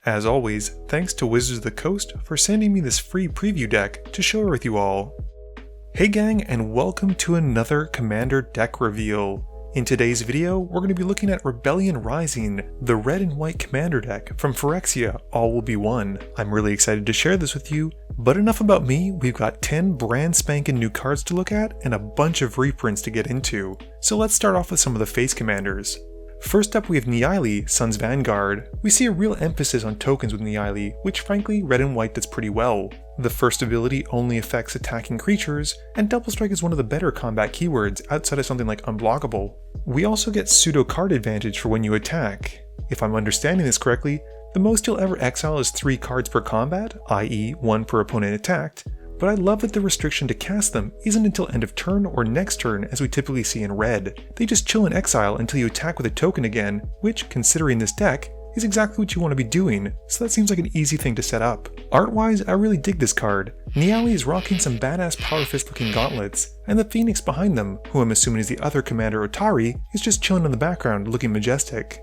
As always, thanks to Wizards of the Coast for sending me this free preview deck to share with you all. Hey gang, and welcome to another Commander deck reveal. In today's video, we're going to be looking at Rebellion Rising, the red and white commander deck from Phyrexia, All Will Be One. I'm really excited to share this with you, but enough about me. We've got 10 brand spanking new cards to look at and a bunch of reprints to get into. So let's start off with some of the face commanders. First up we have Nyali, Sun's Vanguard. We see a real emphasis on tokens with Nyali, which frankly red and white does pretty well. The first ability only affects attacking creatures, and Double Strike is one of the better combat keywords outside of something like Unblockable. We also get pseudo card advantage for when you attack. If I'm understanding this correctly, the most you'll ever exile is 3 cards per combat, i.e. 1 per opponent attacked, but I love that the restriction to cast them isn't until end of turn or next turn as we typically see in red. They just chill in exile until you attack with a token again, which, considering this deck, is exactly what you want to be doing, so that seems like an easy thing to set up. Art-wise, I really dig this card. Nyali is rocking some badass Power Fist looking gauntlets, and the Phoenix behind them, who I'm assuming is the other commander Athari, is just chilling in the background looking majestic.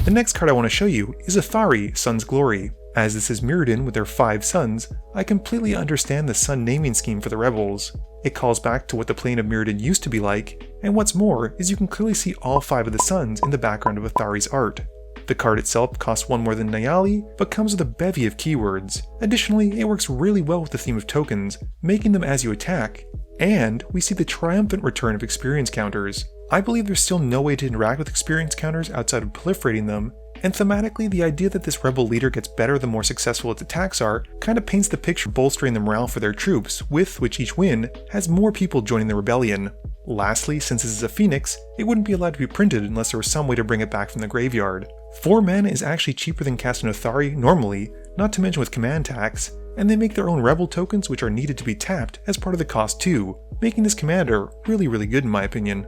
The next card I want to show you is Athari, Sun's Glory. As this is Mirrodin with their 5 suns, I completely understand the sun naming scheme for the rebels. It calls back to what the plane of Mirrodin used to be like, and what's more is you can clearly see all 5 of the suns in the background of Athari's art. The card itself costs 1 more than Nyali, but comes with a bevy of keywords. Additionally, it works really well with the theme of tokens, making them as you attack, and we see the triumphant return of experience counters. I believe there's still no way to interact with experience counters outside of proliferating them, and thematically, the idea that this rebel leader gets better the more successful its attacks are kinda paints the picture bolstering the morale for their troops, with which each win has more people joining the rebellion. Lastly, since this is a phoenix, it wouldn't be allowed to be printed unless there was some way to bring it back from the graveyard. 4 mana is actually cheaper than casting Athari normally, not to mention with command tax, and they make their own rebel tokens which are needed to be tapped as part of the cost too, making this commander really good in my opinion.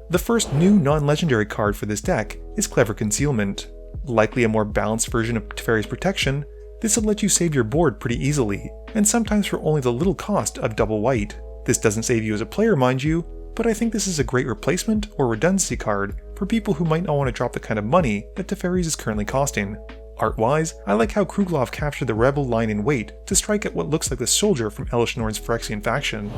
The first new non-legendary card for this deck is Clever Concealment. Likely a more balanced version of Teferi's Protection, this will let you save your board pretty easily, and sometimes for only the little cost of double white. This doesn't save you as a player, mind you, but I think this is a great replacement or redundancy card for people who might not want to drop the kind of money that Teferi's is currently costing. Art-wise, I like how Kruglov captured the rebel line in weight to strike at what looks like the soldier from Elish Norn's Phyrexian faction.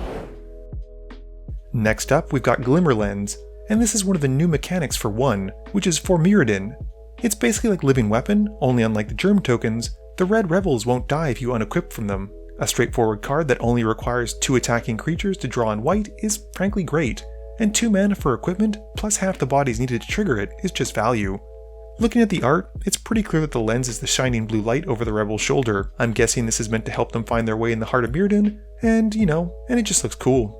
Next up, we've got Glimmer Lens, and this is one of the new mechanics for 1, which is for Mirrodin. It's basically like Living Weapon, only unlike the Germ tokens, the red rebels won't die if you unequip from them. A straightforward card that only requires 2 attacking creatures to draw on white is frankly great, and 2 mana for equipment plus half the bodies needed to trigger it is just value. Looking at the art, it's pretty clear that the lens is the shining blue light over the rebel's shoulder. I'm guessing this is meant to help them find their way in the heart of Mirrodin, and it just looks cool.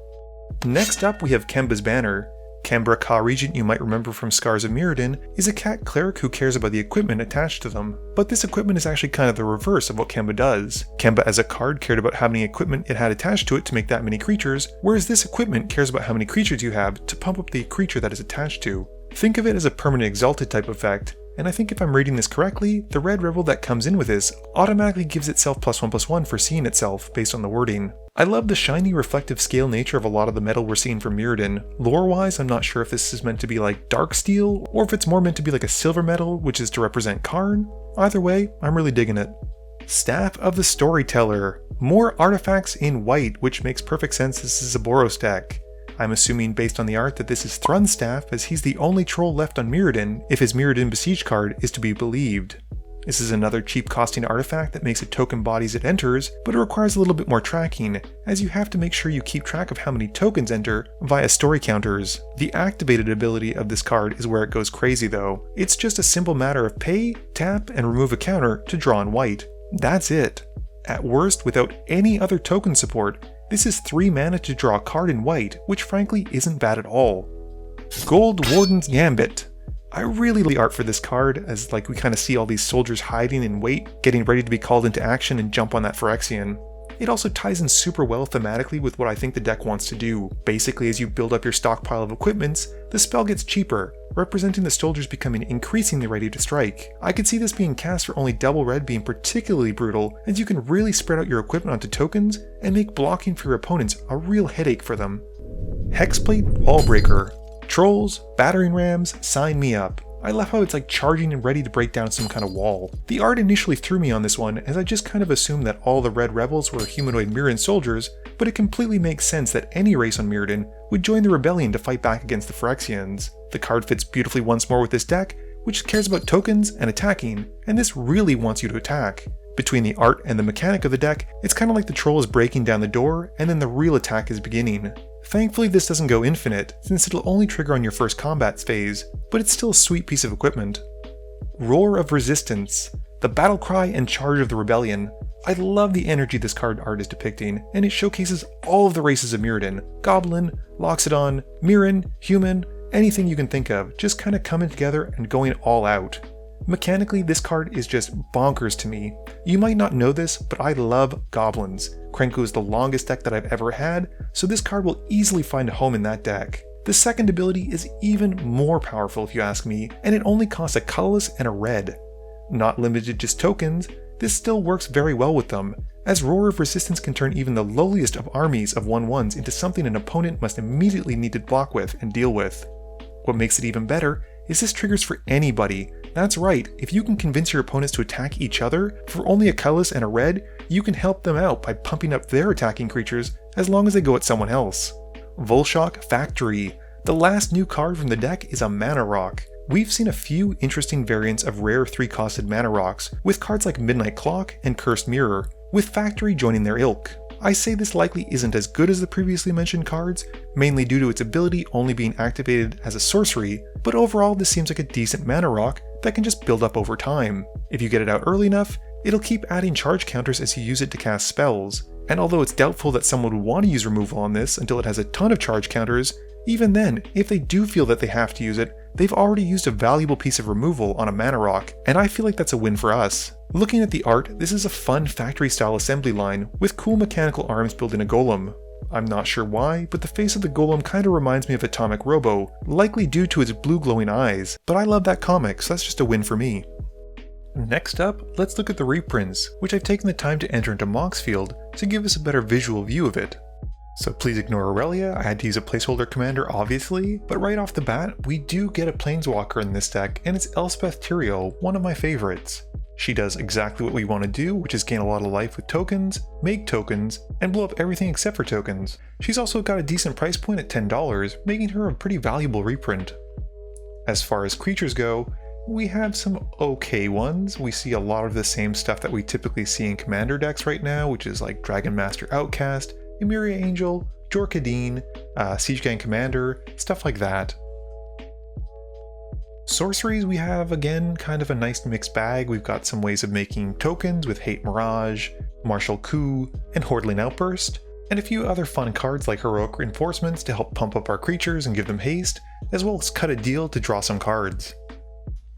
Next up we have Kemba's Banner. Kembra Ka Regent, you might remember from Scars of Mirrodin, is a cat cleric who cares about the equipment attached to them. But this equipment is actually kind of the reverse of what Kemba does. Kemba as a card cared about how many equipment it had attached to it to make that many creatures, whereas this equipment cares about how many creatures you have to pump up the creature that is attached to. Think of it as a permanent exalted type effect, and I think if I'm reading this correctly, the red rebel that comes in with this automatically gives itself +1/+1 for seeing itself based on the wording. I love the shiny reflective scale nature of a lot of the metal we're seeing from Mirrodin. Lore-wise, I'm not sure if this is meant to be like dark steel, or if it's more meant to be like a silver metal, which is to represent Karn. Either way, I'm really digging it. Staff of the Storyteller. More artifacts in white, which makes perfect sense this is a Boros deck. I'm assuming based on the art that this is Thrun's staff, as he's the only troll left on Mirrodin, if his Mirrodin Besieged card is to be believed. This is another cheap costing artifact that makes it token bodies it enters, but it requires a little bit more tracking, as you have to make sure you keep track of how many tokens enter via story counters. The activated ability of this card is where it goes crazy though. It's just a simple matter of pay, tap, and remove a counter to draw on white. That's it. At worst, without any other token support, this is 3 mana to draw a card in white, which frankly isn't bad at all. Gold Warden's Yambit. I really like the art for this card, as we kind of see all these soldiers hiding in wait, getting ready to be called into action and jump on that Phyrexian. It also ties in super well thematically with what I think the deck wants to do. Basically, as you build up your stockpile of equipments, the spell gets cheaper, representing the soldiers becoming increasingly ready to strike. I could see this being cast for only double red being particularly brutal, as you can really spread out your equipment onto tokens and make blocking for your opponents a real headache for them. Hexplate Wallbreaker. Trolls, battering rams, sign me up. I love how it's like charging and ready to break down some kind of wall. The art initially threw me on this one, as I just kind of assumed that all the Red Rebels were humanoid Mirrodin soldiers, but it completely makes sense that any race on Mirrodin would join the rebellion to fight back against the Phyrexians. The card fits beautifully once more with this deck, which cares about tokens and attacking, and this really wants you to attack. Between the art and the mechanic of the deck, it's kind of like the troll is breaking down the door, and then the real attack is beginning. Thankfully this doesn't go infinite, since it'll only trigger on your first combat phase, but it's still a sweet piece of equipment. Roar of Resistance, the battle cry and charge of the rebellion. I love the energy this card art is depicting, and it showcases all of the races of Mirrodin: Goblin, Loxodon, Mirran, Human, anything you can think of, just kind of coming together and going all out. Mechanically, this card is just bonkers to me. You might not know this, but I love goblins. Krenko is the longest deck that I've ever had, so this card will easily find a home in that deck. The second ability is even more powerful if you ask me, and it only costs a colorless and a red. Not limited to just tokens, this still works very well with them, as Roar of Resistance can turn even the lowliest of armies of 1/1s into something an opponent must immediately need to block with and deal with. What makes it even better is this triggers for anybody. That's right, if you can convince your opponents to attack each other for only a colorless and a red, you can help them out by pumping up their attacking creatures as long as they go at someone else. Volshock Factory. The last new card from the deck is a mana rock. We've seen a few interesting variants of rare 3-costed mana rocks, with cards like Midnight Clock and Cursed Mirror, with Factory joining their ilk. I say this likely isn't as good as the previously mentioned cards, mainly due to its ability only being activated as a sorcery, but overall this seems like a decent mana rock that can just build up over time. If you get it out early enough, it'll keep adding charge counters as you use it to cast spells, and although it's doubtful that someone would want to use removal on this until it has a ton of charge counters, even then, if they do feel that they have to use it, they've already used a valuable piece of removal on a mana rock, and I feel like that's a win for us. Looking at the art, this is a fun factory-style assembly line, with cool mechanical arms building a golem. I'm not sure why, but the face of the golem kinda reminds me of Atomic Robo, likely due to its blue glowing eyes, but I love that comic, so that's just a win for me. Next up, let's look at the reprints, which I've taken the time to enter into Moxfield to give us a better visual view of it. So please ignore Aurelia, I had to use a placeholder commander obviously, but right off the bat, we do get a planeswalker in this deck, and it's Elspeth Tyrael, one of my favorites. She does exactly what we want to do, which is gain a lot of life with tokens, make tokens, and blow up everything except for tokens. She's also got a decent price point at $10, making her a pretty valuable reprint. As far as creatures go, we have some okay ones. We see a lot of the same stuff that we typically see in commander decks right now, which is like Dragon Master Outcast, Emeria Angel, Jorkadine, Siege Gang Commander, stuff like that. Sorceries, we have again kind of a nice mixed bag. We've got some ways of making tokens with Hate Mirage, Martial Coup, and Hordling Outburst, and a few other fun cards like Heroic Reinforcements to help pump up our creatures and give them haste, as well as Cut a Deal to draw some cards.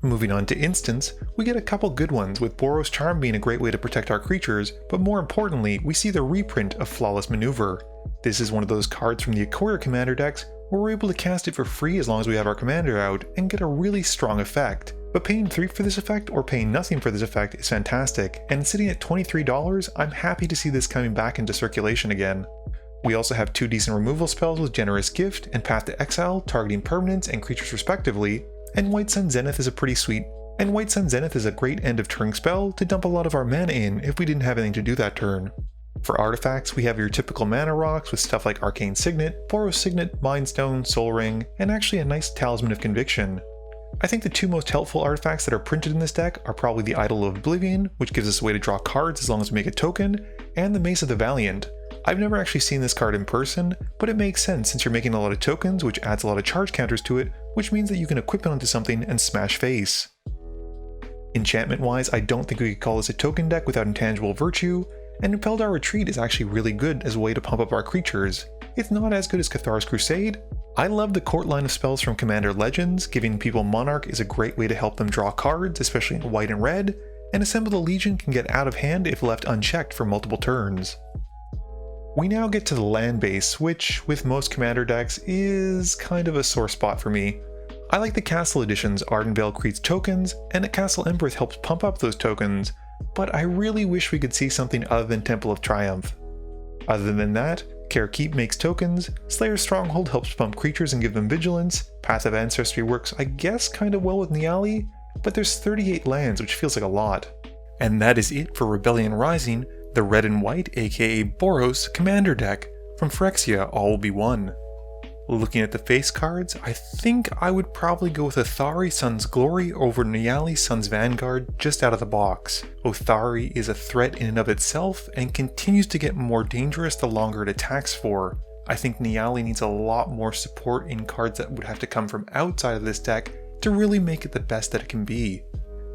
Moving on to instants, we get a couple good ones, with Boros Charm being a great way to protect our creatures, but more importantly, we see the reprint of Flawless Maneuver. This is one of those cards from the Ikoria commander decks where we're able to cast it for free as long as we have our commander out and get a really strong effect. But paying 3 for this effect or paying nothing for this effect is fantastic, and sitting at $23, I'm happy to see this coming back into circulation again. We also have 2 decent removal spells with Generous Gift and Path to Exile, targeting permanents and creatures respectively, and White Sun Zenith is a great end of turn spell to dump a lot of our mana in if we didn't have anything to do that turn. For artifacts, we have your typical mana rocks with stuff like Arcane Signet, Boros Signet, Mind Stone, Soul Ring, and actually a nice Talisman of Conviction. I think the 2 most helpful artifacts that are printed in this deck are probably the Idol of Oblivion, which gives us a way to draw cards as long as we make a token, and the Mace of the Valiant. I've never actually seen this card in person, but it makes sense since you're making a lot of tokens, which adds a lot of charge counters to it, which means that you can equip it onto something and smash face. Enchantment wise, I don't think we could call this a token deck without Intangible Virtue, and Feldar Retreat is actually really good as a way to pump up our creatures. It's not as good as Cathar's Crusade. I love the court line of spells from Commander Legends. Giving people Monarch is a great way to help them draw cards, especially in white and red, and Assemble the Legion can get out of hand if left unchecked for multiple turns. We now get to the land base, which, with most commander decks, is kind of a sore spot for me. I like the Castle editions. Ardenvale creates tokens, and Castle Empress helps pump up those tokens, but I really wish we could see something other than Temple of Triumph. Other than that, Carekeep makes tokens, Slayer's Stronghold helps pump creatures and give them vigilance, Passive Ancestry works I guess kinda well with Nyali, but there's 38 lands which feels like a lot. And that is it for Rebellion Rising, the red and white aka Boros commander deck. From Phyrexia, all will be one. Looking at the face cards, I think I would probably go with Athari Sun's Glory over Nyali Sun's Vanguard just out of the box. Athari is a threat in and of itself and continues to get more dangerous the longer it attacks for. I think Nyali needs a lot more support in cards that would have to come from outside of this deck to really make it the best that it can be.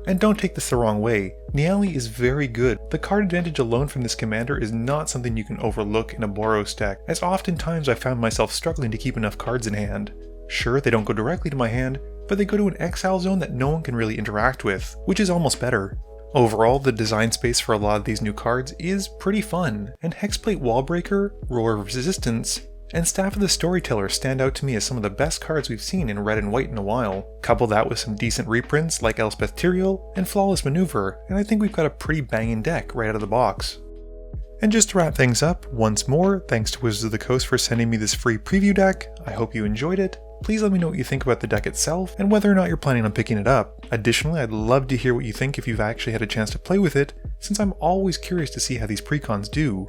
And don't take this the wrong way, Nyali is very good. The card advantage alone from this commander is not something you can overlook in a Boros deck, as oftentimes I found myself struggling to keep enough cards in hand. Sure, they don't go directly to my hand, but they go to an exile zone that no one can really interact with, which is almost better. Overall, the design space for a lot of these new cards is pretty fun, and Hexplate Wallbreaker, Roar of Resistance, and Staff of the Storyteller stand out to me as some of the best cards we've seen in red and white in a while. Couple that with some decent reprints like Elspeth Tyrael and Flawless Maneuver, and I think we've got a pretty banging deck right out of the box. And just to wrap things up, once more, thanks to Wizards of the Coast for sending me this free preview deck. I hope you enjoyed it. Please let me know what you think about the deck itself, and whether or not you're planning on picking it up. Additionally, I'd love to hear what you think if you've actually had a chance to play with it, since I'm always curious to see how these precons do.